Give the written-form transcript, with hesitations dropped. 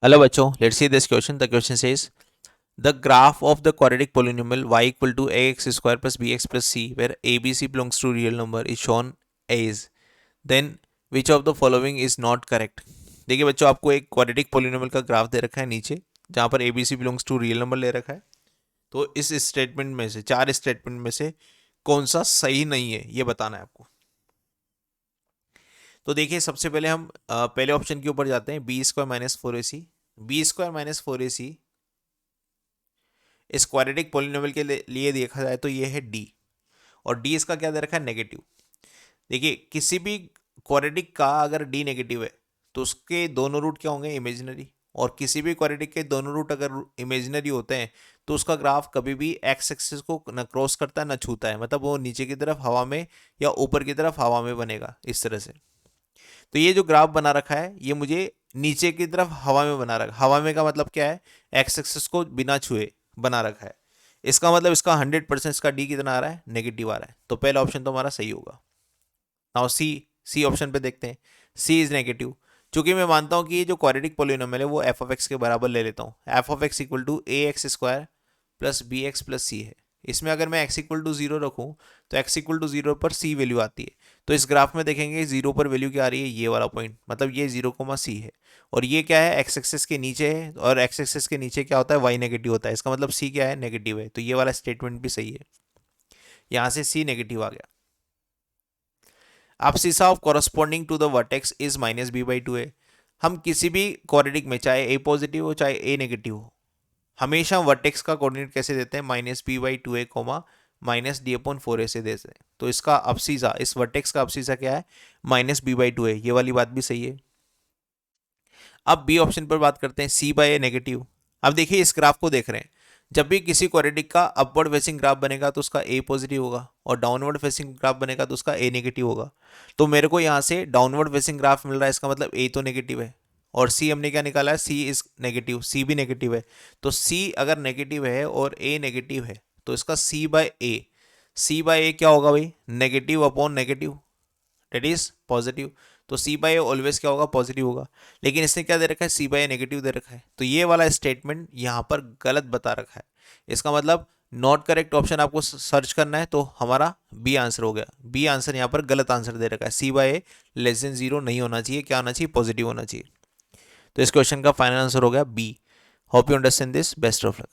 Hello bachcho, let's see this question. The question says the graph of the quadratic polynomial y equal to ax square plus bx plus c where abc belongs to real number is shown as, then which of the following is not correct. देखिए बच्चों, आपको एक quadratic polynomial का graph दे रखा है नीचे, जहां पर A B C belongs to real number ले रखा है। तो इस स्टेटमेंट में से, चार स्टेटमेंट में से कौन सा सही नहीं है ये बताना है आपको। तो देखिए, सबसे पहले हम पहले ऑप्शन के ऊपर जाते हैं, बी स्क्वायर माइनस फोर ए सी। बी स्क्वायर माइनस फोर ए सी इस क्वाड्रेटिक पोलिनोमियल के लिए देखा जाए तो ये है डी, और डी इसका क्या दे रखा है, नेगेटिव। देखिए, किसी भी क्वाड्रेटिक का अगर डी नेगेटिव है तो उसके दोनों रूट क्या होंगे, इमेजिनरी। और किसी भी क्वाड्रेटिक के दोनों रूट अगर इमेजिनरी होते हैं तो उसका ग्राफ कभी भी एक्स एक्सिस को न क्रॉस करता है न छूता है, मतलब वो नीचे की तरफ हवा में या ऊपर की तरफ हवा में बनेगा इस तरह से। तो ये जो ग्राफ बना रखा है ये मुझे नीचे की तरफ हवा में बना रखा, हवा में का मतलब क्या है, एक्स एक्सिस को बिना छुए बना रखा है। इसका मतलब इसका 100% इसका डी कितना आ रहा है, नेगेटिव आ रहा है। तो पहला ऑप्शन तो हमारा सही होगा। नाउ सी, सी ऑप्शन पे देखते हैं। सी इज नेगेटिव। चूंकि मैं मानता हूं कि ये जो क्वाड्रेटिक पोलिनोमियल है वो एफ ऑफ एक्स के बराबर ले लेता हूँ। F of x equal to a x square plus b x plus c है। इसमें अगर मैं x इक्वल टू जीरो रखूँ तो x इक्वल टू जीरो पर c वैल्यू आती है। तो इस ग्राफ में देखेंगे जीरो पर वैल्यू क्या आ रही है, ये वाला पॉइंट, मतलब ये जीरो कोमा सी है। और ये क्या है, एक्स एक्सेस के नीचे है, और एक्स एक्सेस के नीचे क्या होता है, y नेगेटिव होता है। इसका मतलब c क्या है, नेगेटिव है। तो ये वाला स्टेटमेंट भी सही है, यहाँ से c नेगेटिव आ गया। Abscissa of corresponding to the vertex is minus B by two है। हम किसी भी क्वाड्रेटिक में चाहे ए पॉजिटिव हो चाहे ए नेगेटिव हो, हमेशा वर्टेक्स का कोऑर्डिनेट कैसे देते हैं, minus B by two a comma minus d upon four a से देते हैं। तो इसका अपसीसा, इस वर्टेक्स का अपसीसा क्या है, माइनस बी बाई टू ए। ये वाली बात भी सही है। अब बी ऑप्शन पर बात करते हैं, सी बाई ए नेगेटिव। अब देखिए, इस ग्राफ को देख रहे हैं, जब भी किसी क्वाड्रेटिक का अपवर्ड फेसिंग ग्राफ बनेगा तो उसका ए पॉजिटिव होगा, और डाउनवर्ड फेसिंग ग्राफ बनेगा तो उसका ए नेगेटिव होगा। तो मेरे को यहाँ से डाउनवर्ड फेसिंग ग्राफ मिल रहा है, इसका मतलब ए तो नेगेटिव है। और सी हमने क्या निकाला है, सी इज नेगेटिव, सी भी नेगेटिव है। तो सी अगर नेगेटिव है और ए नेगेटिव है तो इसका सी बाय ए, सी बाय ए क्या होगा भाई, negative upon negative, that is positive. तो सी बाय ए ऑलवेज क्या होगा, पॉजिटिव होगा। लेकिन इसने क्या दे रखा है, सी बाय ए नेगेटिव दे रखा है। तो ये वाला स्टेटमेंट यहाँ पर गलत बता रखा है। इसका मतलब नॉट करेक्ट ऑप्शन आपको सर्च करना है, तो हमारा बी आंसर हो गया। बी आंसर यहाँ पर गलत आंसर दे रखा है, सी बाय ए लेस देन जीरो नहीं होना चाहिए, क्या होना चाहिए, पॉजिटिव होना चाहिए। तो इस क्वेश्चन का फाइनल आंसर हो गया B. Hope you understand this, best of luck.